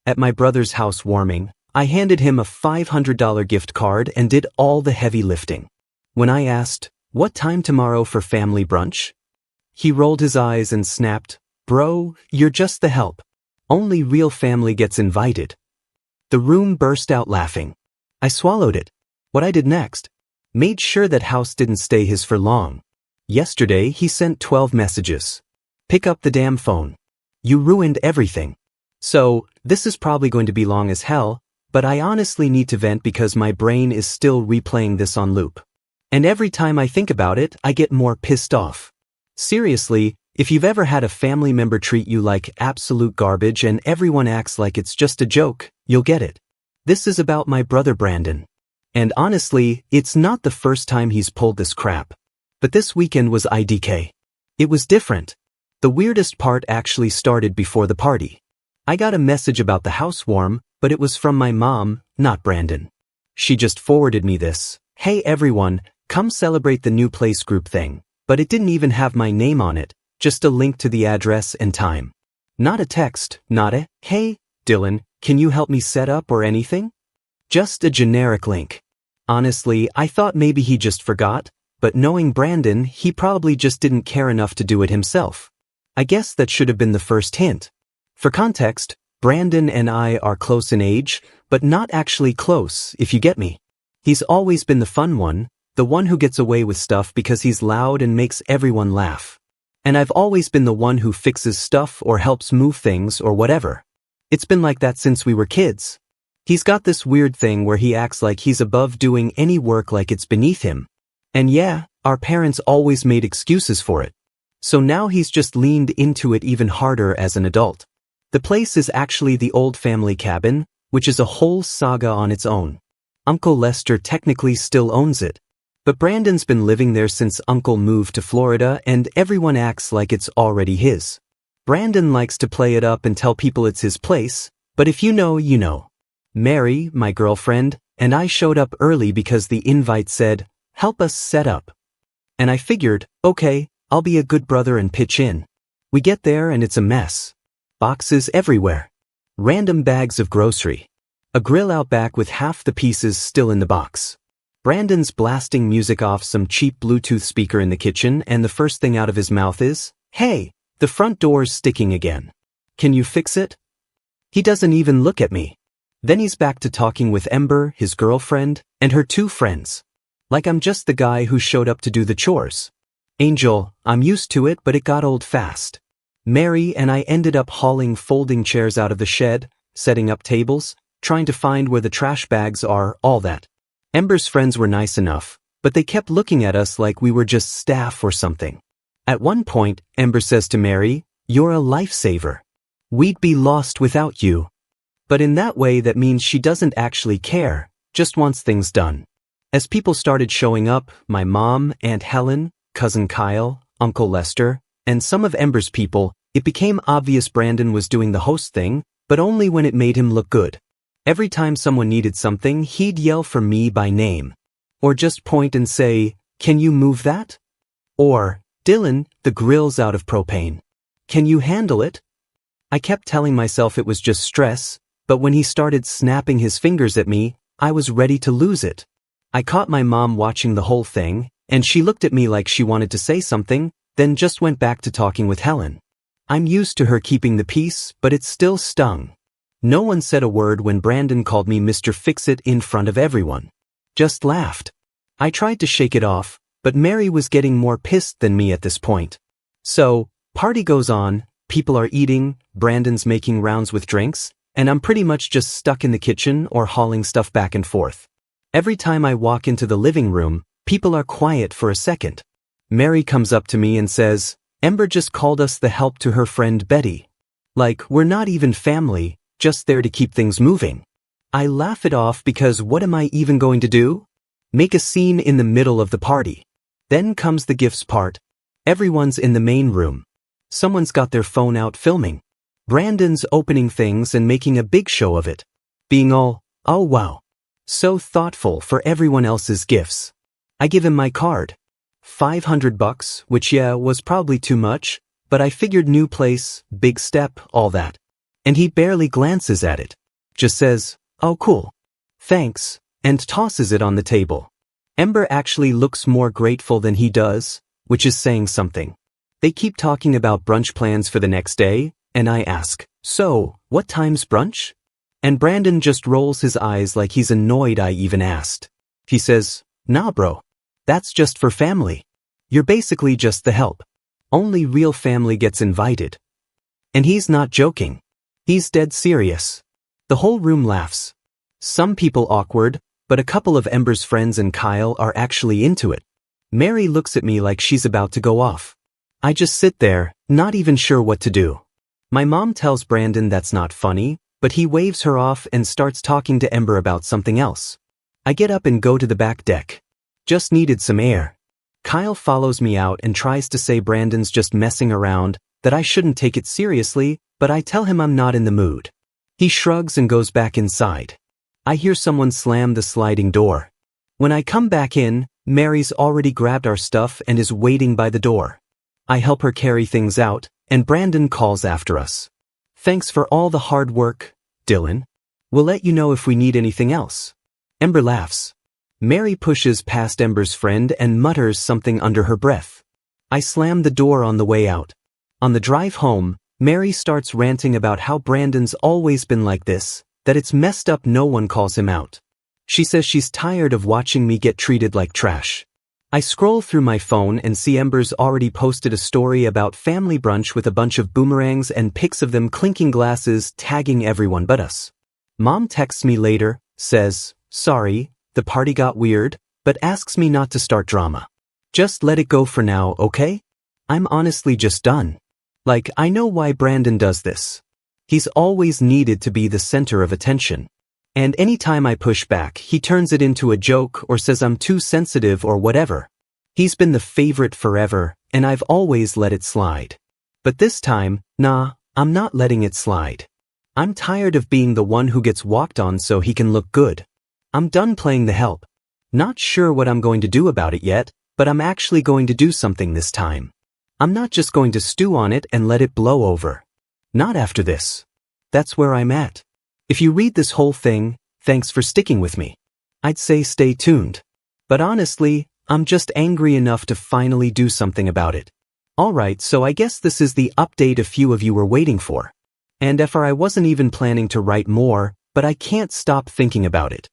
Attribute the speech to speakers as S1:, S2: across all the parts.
S1: At my brother's housewarming, I handed him a $500 gift card and did all the heavy lifting. When I asked, "What time tomorrow for family brunch?" he rolled his eyes and snapped, "Bro, you're just the help. Only real family gets invited." The room burst out laughing. I swallowed it. What I did next? Made sure that House didn't stay his for long. Yesterday he sent 12 messages. "Pick up the damn phone. You ruined everything." So, this is probably going to be long as hell, but I honestly need to vent because my brain is still replaying this on loop. And every time I think about it, I get more pissed off. Seriously, if you've ever had a family member treat you like absolute garbage and everyone acts like it's just a joke, you'll get it. This is about my brother Brandon. And honestly, it's not the first time he's pulled this crap. But this weekend was IDK. It was different. The weirdest part actually started before the party. I got a message about the housewarm, but it was from my mom, not Brandon. She just forwarded me this. "Hey everyone, come celebrate the new place group thing." But it didn't even have my name on it, just a link to the address and time. Not a text, not a, "Hey, Dylan, can you help me set up" or anything? Just a generic link. Honestly, I thought maybe he just forgot, but knowing Brandon, he probably just didn't care enough to do it himself. I guess that should have been the first hint. For context, Brandon and I are close in age, but not actually close, if you get me. He's always been the fun one, the one who gets away with stuff because he's loud and makes everyone laugh. And I've always been the one who fixes stuff or helps move things or whatever. It's been like that since we were kids. He's got this weird thing where he acts like he's above doing any work like it's beneath him. And yeah, our parents always made excuses for it. So now he's just leaned into it even harder as an adult. The place is actually the old family cabin, which is a whole saga on its own. Uncle Lester technically still owns it. But Brandon's been living there since Uncle moved to Florida and everyone acts like it's already his. Brandon likes to play it up and tell people it's his place, but if you know, you know. Mary, my girlfriend, and I showed up early because the invite said, "Help us set up." And I figured, okay, I'll be a good brother and pitch in. We get there and it's a mess. Boxes everywhere. Random bags of grocery. A grill out back with half the pieces still in the box. Brandon's blasting music off some cheap Bluetooth speaker in the kitchen and the first thing out of his mouth is, "Hey, the front door's sticking again. Can you fix it?" He doesn't even look at me. Then he's back to talking with Ember, his girlfriend, and her 2 friends. Like I'm just the guy who showed up to do the chores. Angel, I'm used to it, but it got old fast. Mary and I ended up hauling folding chairs out of the shed, setting up tables, trying to find where the trash bags are, all that. Ember's friends were nice enough, but they kept looking at us like we were just staff or something. At one point, Ember says to Mary, "You're a lifesaver. We'd be lost without you." But in that way that means she doesn't actually care, just wants things done. As people started showing up, my mom, Aunt Helen, Cousin Kyle, Uncle Lester, and some of Ember's people, it became obvious Brandon was doing the host thing, but only when it made him look good. Every time someone needed something, he'd yell for me by name. Or just point and say, "Can you move that?" Or, "Dylan, the grill's out of propane. Can you handle it?" I kept telling myself it was just stress, but when he started snapping his fingers at me, I was ready to lose it. I caught my mom watching the whole thing, and she looked at me like she wanted to say something, then just went back to talking with Helen. I'm used to her keeping the peace, but it still stung. No one said a word when Brandon called me Mr. Fix-It in front of everyone. Just laughed. I tried to shake it off, but Mary was getting more pissed than me at this point. So, party goes on, people are eating, Brandon's making rounds with drinks, and I'm pretty much just stuck in the kitchen or hauling stuff back and forth. Every time I walk into the living room, people are quiet for a second. Mary comes up to me and says, "Ember just called us the help to her friend Betty. Like, we're not even family, just there to keep things moving." I laugh it off because what am I even going to do? Make a scene in the middle of the party. Then comes the gifts part. Everyone's in the main room. Someone's got their phone out filming. Brandon's opening things and making a big show of it. Being all, "Oh wow. So thoughtful for everyone else's gifts." I give him my card. $500, which was probably too much, but I figured new place, big step, all that. And he barely glances at it. Just says, "Oh cool. Thanks," and tosses it on the table. Ember actually looks more grateful than he does, which is saying something. They keep talking about brunch plans for the next day, and I ask, "So, what time's brunch?" And Brandon just rolls his eyes like he's annoyed I even asked. He says, "Nah bro. That's just for family. You're basically just the help. Only real family gets invited." And he's not joking. He's dead serious. The whole room laughs. Some people awkward, but a couple of Ember's friends and Kyle are actually into it. Mary looks at me like she's about to go off. I just sit there, not even sure what to do. My mom tells Brandon that's not funny, but he waves her off and starts talking to Ember about something else. I get up and go to the back deck. Just needed some air. Kyle follows me out and tries to say Brandon's just messing around, that I shouldn't take it seriously, but I tell him I'm not in the mood. He shrugs and goes back inside. I hear someone slam the sliding door. When I come back in, Mary's already grabbed our stuff and is waiting by the door. I help her carry things out, and Brandon calls after us. "Thanks for all the hard work, Dylan. We'll let you know if we need anything else." Ember laughs. Mary pushes past Ember's friend and mutters something under her breath. I slam the door on the way out. On the drive home, Mary starts ranting about how Brandon's always been like this, that it's messed up no one calls him out. She says she's tired of watching me get treated like trash. I scroll through my phone and see Ember's already posted a story about family brunch with a bunch of boomerangs and pics of them clinking glasses, tagging everyone but us. Mom texts me later, says, "Sorry, the party got weird," but asks me not to start drama. Just let it go for now, okay? I'm honestly just done. Like, I know why Brandon does this. He's always needed to be the center of attention. And anytime I push back, he turns it into a joke or says I'm too sensitive or whatever. He's been the favorite forever, and I've always let it slide. But this time, nah, I'm not letting it slide. I'm tired of being the one who gets walked on so he can look good. I'm done playing the help. Not sure what I'm going to do about it yet, but I'm actually going to do something this time. I'm not just going to stew on it and let it blow over. Not after this. That's where I'm at. If you read this whole thing, thanks for sticking with me. I'd say stay tuned. But honestly, I'm just angry enough to finally do something about it. Alright, so I guess this is the update a few of you were waiting for. And I wasn't even planning to write more, but I can't stop thinking about it.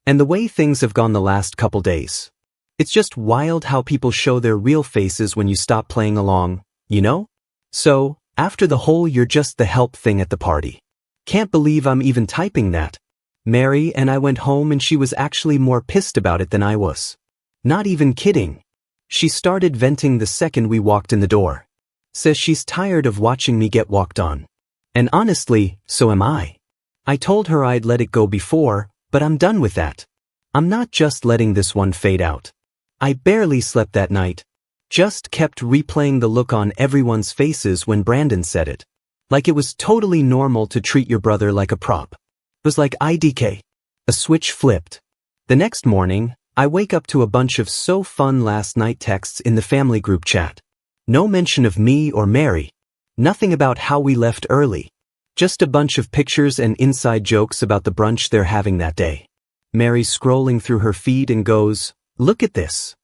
S1: And the way things have gone the last couple days. It's just wild how people show their real faces when you stop playing along, you know? So, after the whole "you're just the help" thing at the party. Can't believe I'm even typing that. Mary and I went home and she was actually more pissed about it than I was. Not even kidding. She started venting the second we walked in the door. Says she's tired of watching me get walked on. And honestly, so am I. I told her I'd let it go before, but I'm done with that. I'm not just letting this one fade out. I barely slept that night. Just kept replaying the look on everyone's faces when Brandon said it. Like it was totally normal to treat your brother like a prop. It was like IDK. A switch flipped. The next morning, I wake up to a bunch of "so fun last night" texts in the family group chat. No mention of me or Mary. Nothing about how we left early. Just a bunch of pictures and inside jokes about the brunch they're having that day. Mary's scrolling through her feed and goes, "Look at this."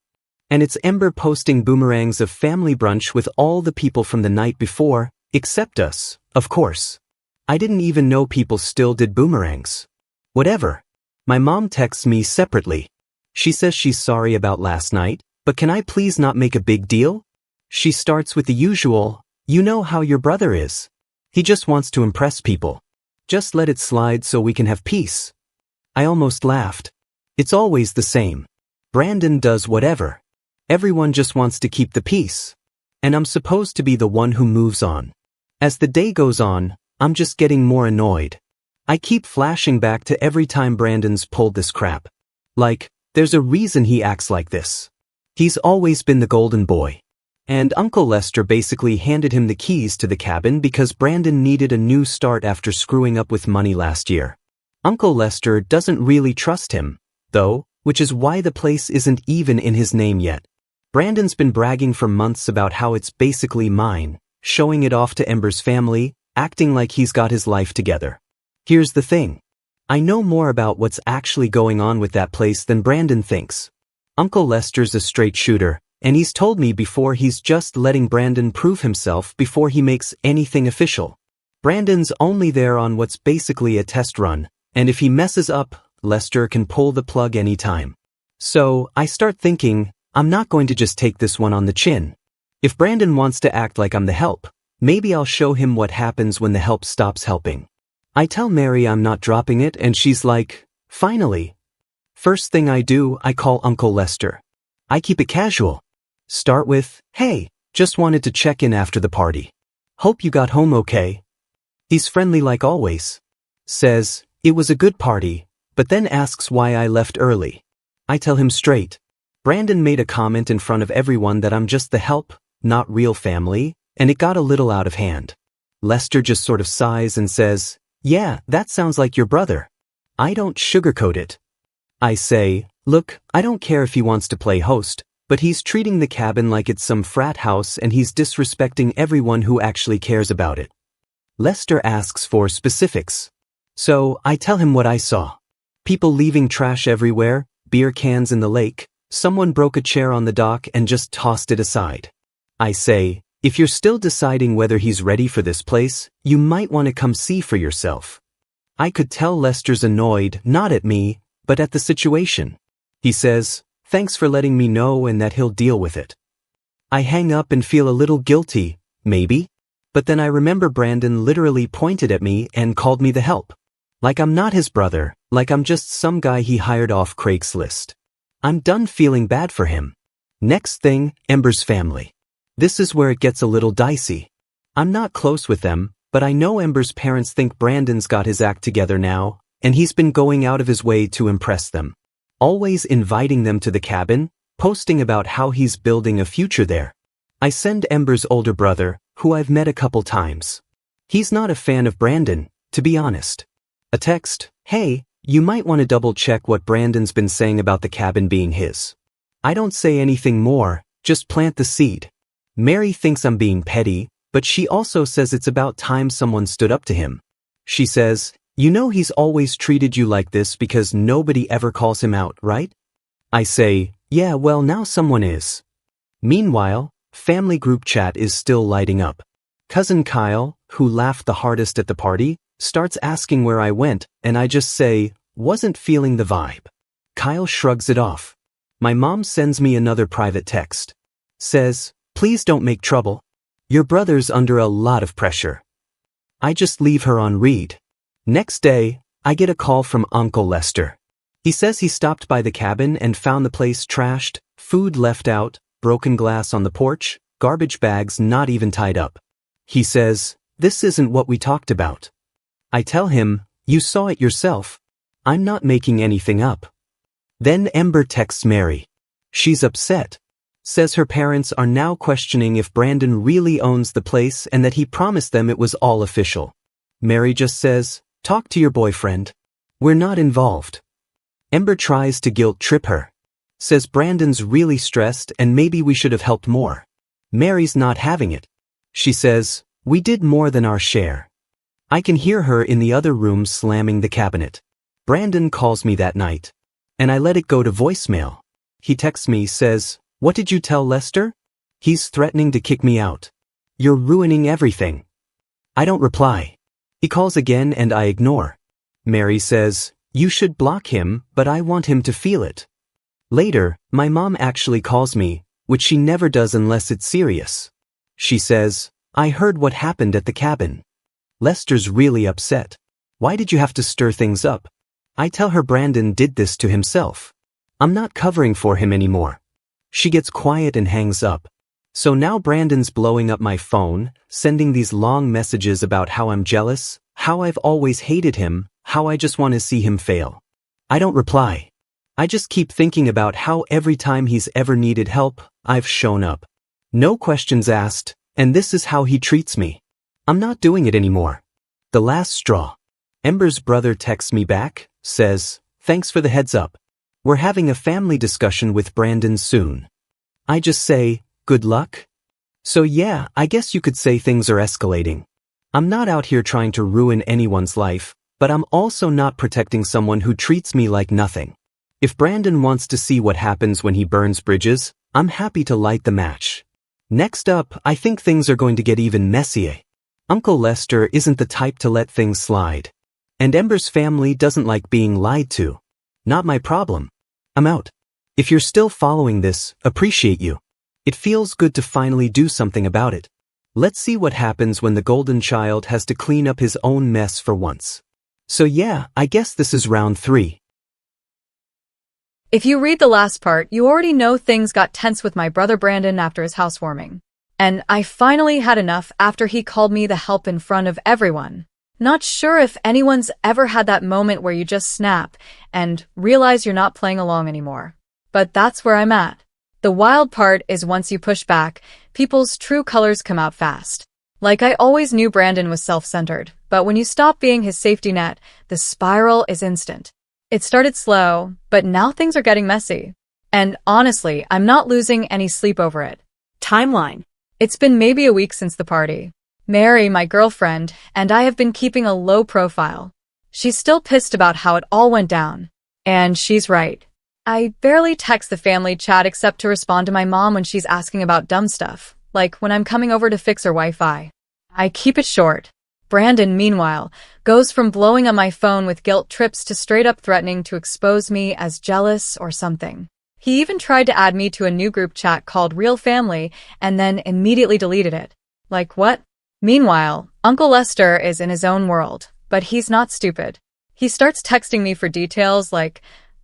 S1: And it's Ember posting boomerangs of family brunch with all the people from the night before, except us, of course. I didn't even know people still did boomerangs. Whatever. My mom texts me separately. She says she's sorry about last night, but can I please not make a big deal? She starts with the usual, "You know how your brother is. He just wants to impress people. Just let it slide so we can have peace." I almost laughed. It's always the same. Brandon does whatever. Everyone just wants to keep the peace. And I'm supposed to be the one who moves on. As the day goes on, I'm just getting more annoyed. I keep flashing back to every time Brandon's pulled this crap. Like, there's a reason he acts like this. He's always been the golden boy. And Uncle Lester basically handed him the keys to the cabin because Brandon needed a new start after screwing up with money last year. Uncle Lester doesn't really trust him, though, which is why the place isn't even in his name yet. Brandon's been bragging for months about how it's basically mine, showing it off to Ember's family, acting like he's got his life together. Here's the thing. I know more about what's actually going on with that place than Brandon thinks. Uncle Lester's a straight shooter, and he's told me before he's just letting Brandon prove himself before he makes anything official. Brandon's only there on what's basically a test run, and if he messes up, Lester can pull the plug anytime. So, I start thinking, I'm not going to just take this one on the chin. If Brandon wants to act like I'm the help, maybe I'll show him what happens when the help stops helping. I tell Mary I'm not dropping it and she's like, finally. First thing I do, I call Uncle Lester. I keep it casual. Start with, hey, just wanted to check in after the party. Hope you got home okay. He's friendly like always. Says, it was a good party, but then asks why I left early. I tell him straight. Brandon made a comment in front of everyone that I'm just the help, not real family, and it got a little out of hand. Lester just sort of sighs and says, yeah, that sounds like your brother. I don't sugarcoat it. I say, look, I don't care if he wants to play host, but he's treating the cabin like it's some frat house and he's disrespecting everyone who actually cares about it. Lester asks for specifics. So, I tell him what I saw. People leaving trash everywhere, beer cans in the lake, someone broke a chair on the dock and just tossed it aside. I say, if you're still deciding whether he's ready for this place, you might want to come see for yourself. I could tell Lester's annoyed, not at me, but at the situation. He says, thanks for letting me know and that he'll deal with it. I hang up and feel a little guilty, maybe? But then I remember Brandon literally pointed at me and called me the help. Like I'm not his brother, like I'm just some guy he hired off Craigslist. I'm done feeling bad for him. Next thing, Ember's family. This is where it gets a little dicey. I'm not close with them, but I know Ember's parents think Brandon's got his act together now, and he's been going out of his way to impress them. Always inviting them to the cabin, posting about how he's building a future there. I send Ember's older brother, who I've met a couple times. He's not a fan of Brandon, to be honest. A text, hey, you might want to double check what Brandon's been saying about the cabin being his. I don't say anything more, just plant the seed. Mary thinks I'm being petty, but she also says it's about time someone stood up to him. She says, you know he's always treated you like this because nobody ever calls him out, right? I say, yeah, well now someone is. Meanwhile, family group chat is still lighting up. Cousin Kyle, who laughed the hardest at the party, starts asking where I went, and I just say, wasn't feeling the vibe. Kyle shrugs it off. My mom sends me another private text. Says, please don't make trouble. Your brother's under a lot of pressure. I just leave her on read. Next day, I get a call from Uncle Lester. He says he stopped by the cabin and found the place trashed, food left out, broken glass on the porch, garbage bags not even tied up. He says, this isn't what we talked about. I tell him, you saw it yourself. I'm not making anything up. Then Ember texts Mary. She's upset. Says her parents are now questioning if Brandon really owns the place and that he promised them it was all official. Mary just says, talk to your boyfriend. We're not involved. Ember tries to guilt trip her. Says Brandon's really stressed and maybe we should have helped more. Mary's not having it. She says, we did more than our share. I can hear her in the other room slamming the cabinet. Brandon calls me that night. And I let it go to voicemail. He texts me, says, what did you tell Lester? He's threatening to kick me out. You're ruining everything. I don't reply. He calls again and I ignore. Mary says, you should block him, but I want him to feel it. Later, my mom actually calls me, which she never does unless it's serious. She says, I heard what happened at the cabin. Lester's really upset. Why did you have to stir things up? I tell her Brandon did this to himself. I'm not covering for him anymore. She gets quiet and hangs up. So now Brandon's blowing up my phone, sending these long messages about how I'm jealous, how I've always hated him, how I just want to see him fail. I don't reply. I just keep thinking about how every time he's ever needed help, I've shown up. No questions asked, and this is how he treats me. I'm not doing it anymore. The last straw. Ember's brother texts me back, says, thanks for the heads up. We're having a family discussion with Brandon soon. I just say, good luck? So yeah, I guess you could say things are escalating. I'm not out here trying to ruin anyone's life, but I'm also not protecting someone who treats me like nothing. If Brandon wants to see what happens when he burns bridges, I'm happy to light the match. Next up, I think things are going to get even messier. Uncle Lester isn't the type to let things slide. And Ember's family doesn't like being lied to. Not my problem. I'm out. If you're still following this, appreciate you. It feels good to finally do something about it. Let's see what happens when the golden child has to clean up his own mess for once. So yeah, I guess this is round 3.
S2: If you read the last part, you already know things got tense with my brother Brandon after his housewarming. And I finally had enough after he called me the help in front of everyone. Not sure if anyone's ever had that moment where you just snap and realize you're not playing along anymore. But that's where I'm at. The wild part is once you push back, people's true colors come out fast. Like I always knew Brandon was self-centered, but when you stop being his safety net, the spiral is instant. It started slow, but now things are getting messy. And honestly, I'm not losing any sleep over it.
S3: Timeline.
S2: It's been maybe a week since the party. Mary, my girlfriend, and I have been keeping a low profile. She's still pissed about how it all went down. And she's right. I barely text the family chat except to respond to my mom when she's asking about dumb stuff, like when I'm coming over to fix her Wi-Fi. I keep it short. Brandon, meanwhile, goes from blowing up my phone with guilt trips to straight up threatening to expose me as jealous or something. He even tried to add me to a new group chat called Real Family and then immediately deleted it. Like what? Meanwhile, Uncle Lester is in his own world, but he's not stupid. He starts texting me for details like,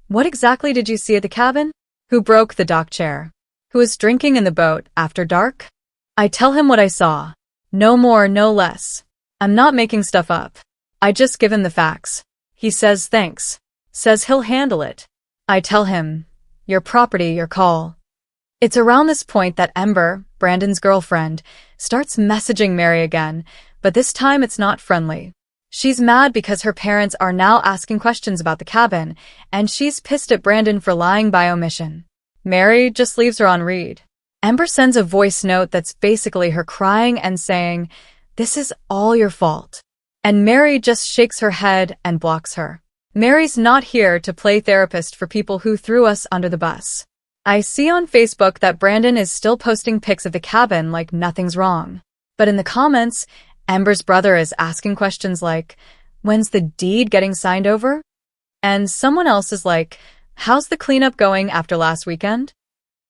S2: what exactly did you see at the cabin? Who broke the dock chair? Who was drinking in the boat after dark? I tell him what I saw. No more, no less. I'm not making stuff up. I just give him the facts. He says thanks. Says he'll handle it. I tell him, your property, your call. It's around this point that Ember, Brandon's girlfriend, starts messaging Mary again, but this time it's not friendly. She's mad because her parents are now asking questions about the cabin, and she's pissed at Brandon for lying by omission. Mary just leaves her on read. Ember sends a voice note that's basically her crying and saying, this is all your fault. And Mary just shakes her head and blocks her. Mary's not here to play therapist for people who threw us under the bus. I see on Facebook that Brandon is still posting pics of the cabin like nothing's wrong. But in the comments, Ember's brother is asking questions like, when's the deed getting signed over? And someone else is like, how's the cleanup going after last weekend?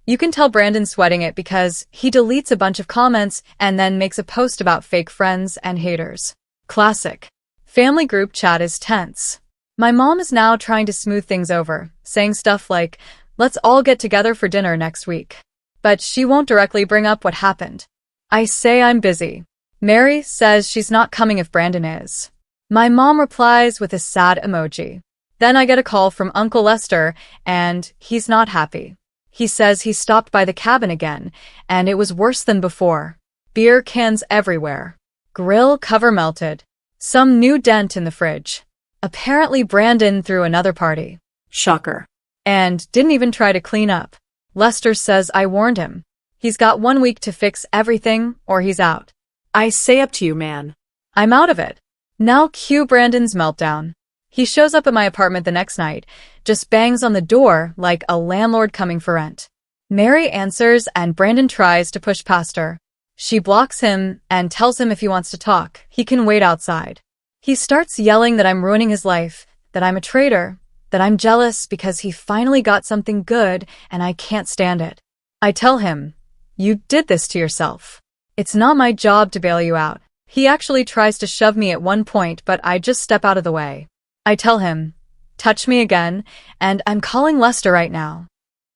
S2: You can tell Brandon's sweating it because he deletes a bunch of comments and then makes a post about fake friends and haters. Classic. Family group chat is tense. My mom is now trying to smooth things over, saying stuff like, let's all get together for dinner next week. But she won't directly bring up what happened. I say I'm busy. Mary says she's not coming if Brandon is. My mom replies with a sad emoji. Then I get a call from Uncle Lester, and he's not happy. He says he stopped by the cabin again, and it was worse than before. Beer cans everywhere. Grill cover melted. Some new dent in the fridge. Apparently Brandon threw another party.
S3: Shocker.
S2: And didn't even try to clean up. Lester says I warned him. He's got 1 week to fix everything, or he's out.
S3: I say up to you, man.
S2: I'm out of it. Now cue Brandon's meltdown. He shows up at my apartment the next night, just bangs on the door like a landlord coming for rent. Mary answers and Brandon tries to push past her. She blocks him and tells him if he wants to talk, he can wait outside. He starts yelling that I'm ruining his life, that I'm a traitor, that I'm jealous because he finally got something good and I can't stand it. I tell him, you did this to yourself. It's not my job to bail you out. He actually tries to shove me at one point, but I just step out of the way. I tell him, touch me again, and I'm calling Lester right now.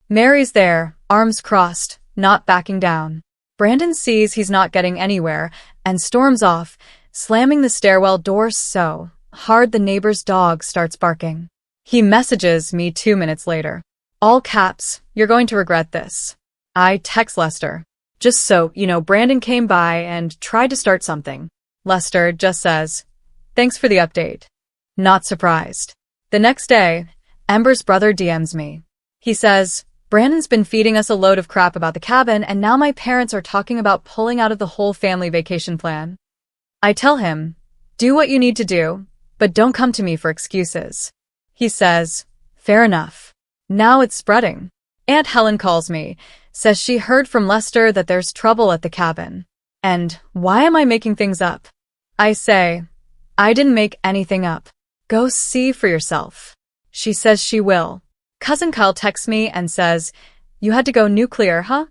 S2: Mary's there, arms crossed, not backing down. Brandon sees he's not getting anywhere and storms off, slamming the stairwell door so hard the neighbor's dog starts barking. He messages me 2 minutes later. All caps, you're going to regret this. I text Lester. Just so, you know, Brandon came by and tried to start something. Lester just says, thanks for the update. Not surprised. The next day, Ember's brother DMs me. He says, Brandon's been feeding us a load of crap about the cabin and now my parents are talking about pulling out of the whole family vacation plan. I tell him, do what you need to do, but don't come to me for excuses. He says, fair enough. Now it's spreading. Aunt Helen calls me, says she heard from Lester that there's trouble at the cabin. And why am I making things up? I say, I didn't make anything up. Go see for yourself. She says she will. Cousin Kyle texts me and says, you had to go nuclear, huh?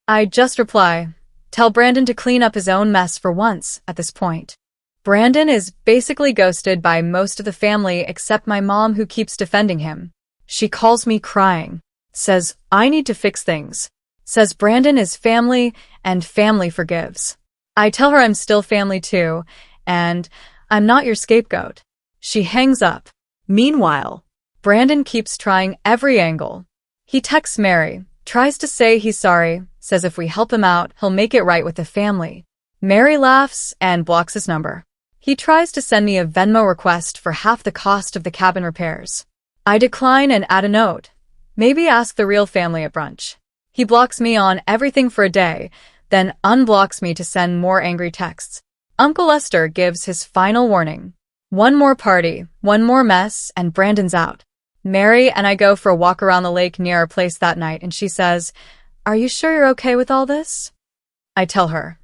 S2: I just reply, tell Brandon to clean up his own mess for once at this point. Brandon is basically ghosted by most of the family except my mom, who keeps defending him. She calls me crying, says I need to fix things, says Brandon is family and family forgives. I tell her I'm still family too, and I'm not your scapegoat. She hangs up.
S3: Meanwhile,
S2: Brandon keeps trying every angle. He texts Mary, tries to say he's sorry, says if we help him out, he'll make it right with the family. Mary laughs and blocks his number. He tries to send me a Venmo request for half the cost of the cabin repairs. I decline and add a note. Maybe ask the real family at brunch. He blocks me on everything for a day, then unblocks me to send more angry texts. Uncle Lester gives his final warning. One more party, one more mess, and Brandon's out. Mary and I go for a walk around the lake near our place that night, and she says, are you sure you're okay with all this? I tell her,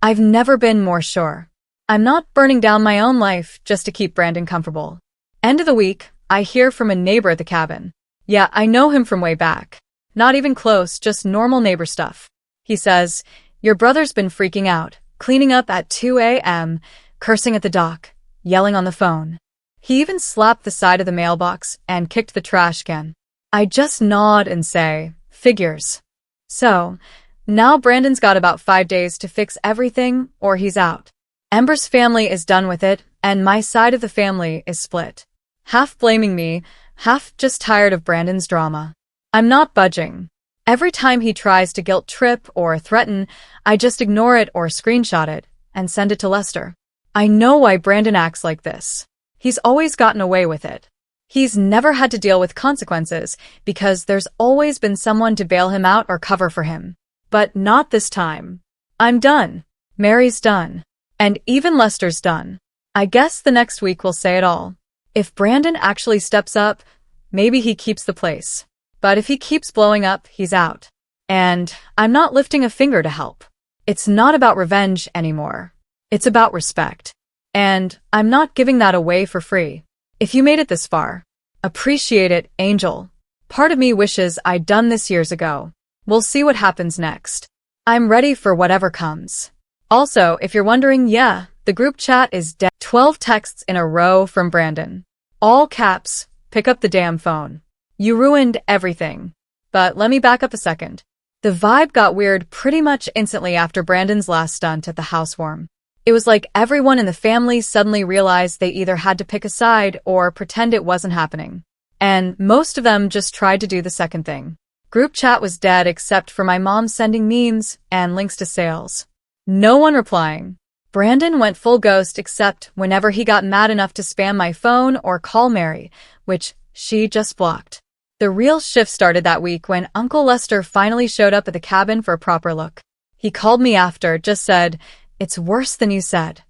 S2: I've never been more sure. I'm not burning down my own life just to keep Brandon comfortable. End of the week, I hear from a neighbor at the cabin. Yeah, I know him from way back. Not even close, just normal neighbor stuff. He says, your brother's been freaking out, cleaning up at 2 a.m., cursing at the dock, yelling on the phone. He even slapped the side of the mailbox and kicked the trash can. I just nod and say, figures. So, now Brandon's got about 5 days to fix everything or he's out. Ember's family is done with it, and my side of the family is split. Half blaming me, half just tired of Brandon's drama. I'm not budging. Every time he tries to guilt trip or threaten, I just ignore it or screenshot it and send it to Lester. I know why Brandon acts like this. He's always gotten away with it. He's never had to deal with consequences because there's always been someone to bail him out or cover for him. But not this time. I'm done. Mary's done. And even Lester's done. I guess the next week will say it all. If Brandon actually steps up, maybe he keeps the place. But if he keeps blowing up, he's out. And I'm not lifting a finger to help. It's not about revenge anymore. It's about respect. And I'm not giving that away for free. If you made it this far, appreciate it, Angel. Part of me wishes I'd done this years ago. We'll see what happens next. I'm ready for whatever comes. Also, if you're wondering, yeah, the group chat is dead. 12 texts in a row from Brandon. All caps, pick up the damn phone. You ruined everything. But let me back up a second. The vibe got weird pretty much instantly after Brandon's last stunt at the housewarm. It was like everyone in the family suddenly realized they either had to pick a side or pretend it wasn't happening. And most of them just tried to do the second thing. Group chat was dead except for my mom sending memes and links to sales. No one replying. Brandon went full ghost except whenever he got mad enough to spam my phone or call Mary, which she just blocked. The real shift started that week when Uncle Lester finally showed up at the cabin for a proper look. He called me after, just said, "It's worse than you said."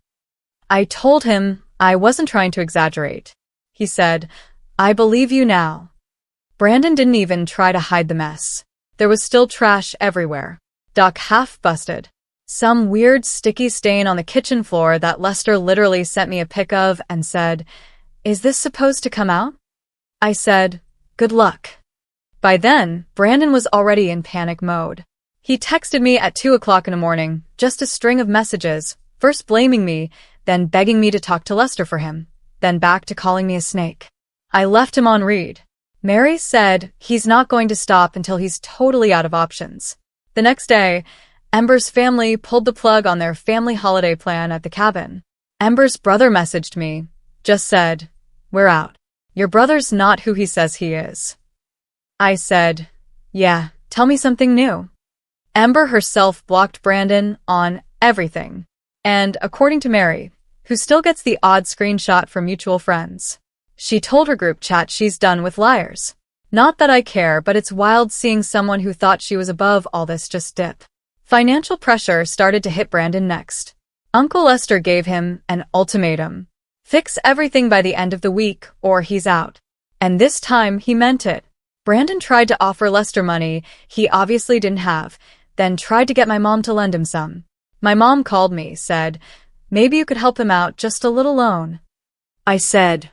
S2: I told him I wasn't trying to exaggerate. He said, "I believe you now." Brandon didn't even try to hide the mess. There was still trash everywhere. Doc half busted. Some weird sticky stain on the kitchen floor that Lester literally sent me a pic of and said, "Is this supposed to come out?" I said, "Good luck." By then, Brandon was already in panic mode. He texted me at 2 o'clock in the morning, just a string of messages, first blaming me, then begging me to talk to Lester for him, then back to calling me a snake. I left him on read. Mary said he's not going to stop until he's totally out of options. The next day, Ember's family pulled the plug on their family holiday plan at the cabin. Ember's brother messaged me, just said, "We're out. Your brother's not who he says he is." I said, "Yeah, tell me something new." Ember herself blocked Brandon on everything. And according to Mary, who still gets the odd screenshot from mutual friends, she told her group chat she's done with liars. Not that I care, but it's wild seeing someone who thought she was above all this just dip. Financial pressure started to hit Brandon next. Uncle Lester gave him an ultimatum. Fix everything by the end of the week or he's out. And this time he meant it. Brandon tried to offer Lester money he obviously didn't have, then tried to get my mom to lend him some. My mom called me, said, maybe you could help him out, just a little loan.
S3: I said,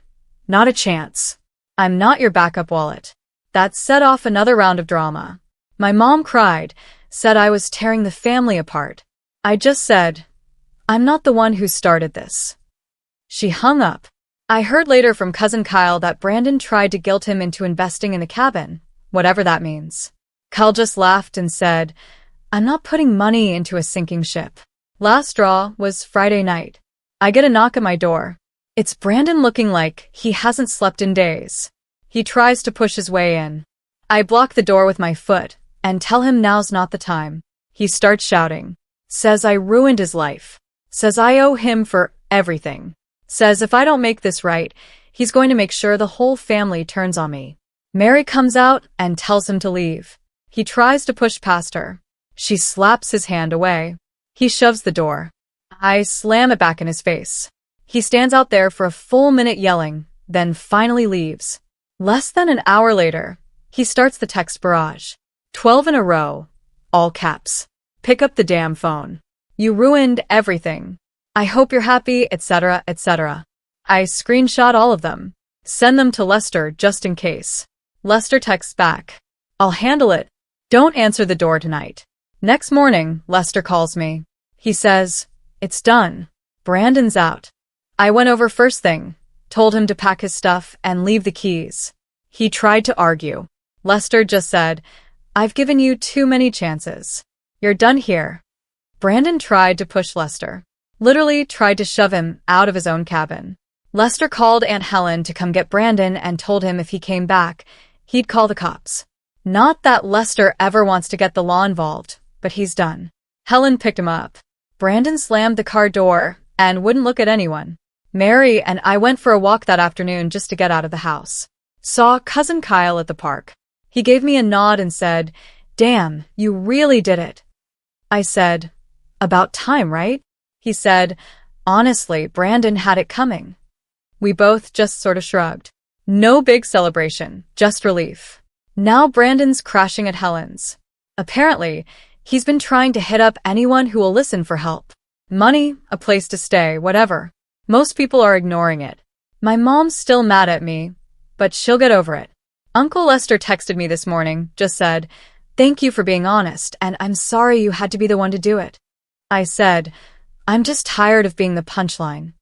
S3: not a chance.
S2: I'm not your backup wallet. That set off another round of drama. My mom cried, said I was tearing the family apart. I just said, I'm not the one who started this. She hung up. I heard later from cousin Kyle that Brandon tried to guilt him into investing in the cabin, whatever that means. Kyle just laughed and said, I'm not putting money into a sinking ship. Last straw was Friday night. I get a knock at my door. It's Brandon, looking like he hasn't slept in days. He tries to push his way in. I block the door with my foot and tell him now's not the time. He starts shouting. Says I ruined his life. Says I owe him for everything. Says if I don't make this right, he's going to make sure the whole family turns on me. Mary comes out and tells him to leave. He tries to push past her. She slaps his hand away. He shoves the door. I slam it back in his face. He stands out there for a full minute yelling, then finally leaves. Less than an hour later, he starts the text barrage. 12 in a row. All caps. Pick up the damn phone. You ruined everything. I hope you're happy, etc., etc. I screenshot all of them. Send them to Lester just in case. Lester texts back. I'll handle it. Don't answer the door tonight. Next morning, Lester calls me. He says, it's done. Brandon's out. I went over first thing, told him to pack his stuff and leave the keys. He tried to argue. Lester just said, I've given you too many chances. You're done here. Brandon tried to push Lester. Literally tried to shove him out of his own cabin. Lester called Aunt Helen to come get Brandon and told him if he came back, he'd call the cops. Not that Lester ever wants to get the law involved, but he's done. Helen picked him up. Brandon slammed the car door and wouldn't look at anyone. Mary and I went for a walk that afternoon just to get out of the house. Saw cousin Kyle at the park. He gave me a nod and said, damn, you really did it. I said, about time, right? He said, honestly, Brandon had it coming. We both just sort of shrugged. No big celebration, just relief. Now Brandon's crashing at Helen's. Apparently, he's been trying to hit up anyone who will listen for help. Money, a place to stay, whatever. Most people are ignoring it. My mom's still mad at me, but she'll get over it. Uncle Lester texted me this morning, just said, thank you for being honest, and I'm sorry you had to be the one to do it. I said, I'm just tired of being the punchline.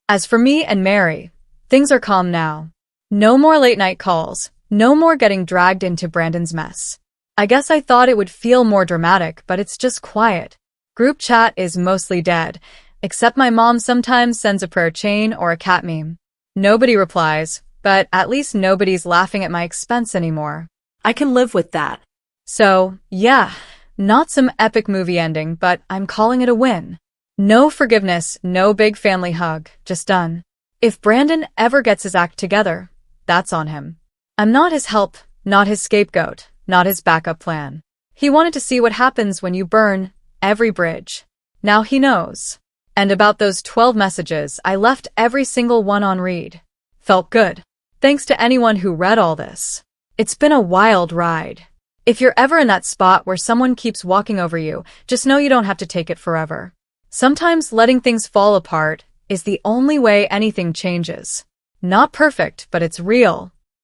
S2: As for me and Mary, things are calm now. No more late-night calls, no more getting dragged into Brandon's mess. I guess I thought it would feel more dramatic, but it's just quiet. Group chat is mostly dead, except my mom sometimes sends a prayer chain or a cat meme. Nobody replies, but at least nobody's laughing at my expense anymore.
S3: I can live with that.
S2: So, yeah, not some epic movie ending, but I'm calling it a win. No forgiveness, no big family hug, just done. If Brandon ever gets his act together, that's on him. I'm not his help, not his scapegoat, not his backup plan. He wanted to see what happens when you burn every bridge. Now he knows. And about those 12 messages, I left every single one on read. Felt good. Thanks to anyone who read all this. It's been a wild ride. If you're ever in that spot where someone keeps walking over you, just know you don't have to take it forever. Sometimes letting things fall apart is the only way anything changes. Not perfect, but it's real.